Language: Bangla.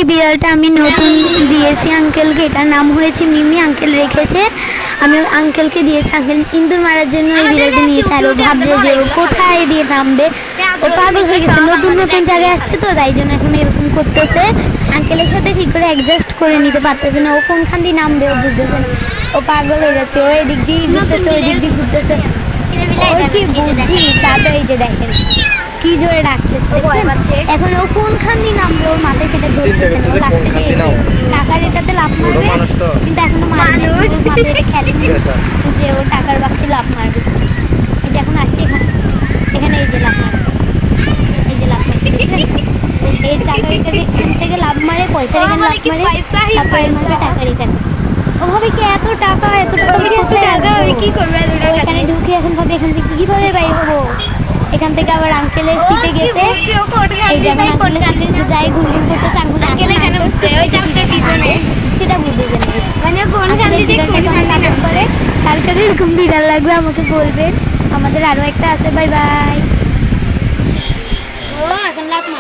এই বিড়ালটা আমি নতুন দিয়েছি আঙ্কেলকে, এটার নাম হয়েছে মিমি, আঙ্কেল রেখেছে। আমি আঙ্কেলকে দিয়েছি, আঙ্কেল ইঁদুর মারার জন্য এই বিড়ালটা নিয়েছে। আর ও ভাবছে যে ও কোথায় দিয়ে নামবে, ও পাগল হয়ে গেছে, নতুন নতুন জায়গায় আসছে তো তাই জন্য এখন এরকম করতেছে। আঙ্কেলের সাথে ঠিক করে অ্যাডজাস্ট করে নিতে পারতেছে না, ও কোনখান দিয়ে নামবে ও বুঝতেছে না, ও পাগল হয়ে যাচ্ছে, ও এদিক দিয়ে ঘুরতেছে ওই দিক দিয়ে ঘুরতেছে, ওর কি বুদ্ধি। তারপরে এই যে দেখেন কি জোরে ডাকতেছে, এখন ও কোনখান দিয়ে নামবে ওর মাথায় সেটা ধরতেছে না। ও লাস্টে গিয়ে টাকার এটাতে লাফ মারবে, কিন্তু এখনো মানুষ মাথায় খেলেনি যে ও টাকার বাক্সে লাফ মারবে। এই যে এখন আসছে এখানে এই যে লাফ মারবে, এই যে লাফ মারছে, এই টাকার এখানে এখান থেকে লাফ মারে, পয়সার এখানে লাফ মারে, তারপরে মারবে টাকার এখানে। ও ভাবে কি এত টাকা আমি কি করবো, এখানে ঢুকে এখন ভাবে এখান থেকে কিভাবে বাইরে হবো। এখান থেকে আবার আঙ্কেলের সিটে গেছে, এই যেমন আঙ্কেলের সিটে যাই ঘুরঘুর করতেছে, আঙ্কেল এখানে উঠছে ওই চাপটা পিছনে, সেটা বুঝতেছে না। মানে কোনখান থেকে করে কার কার এরকম বিড়াল লাগবে আমাকে বলবেন। আমাদের আরো একটা আছে। Bye bye. ও এখন লাফ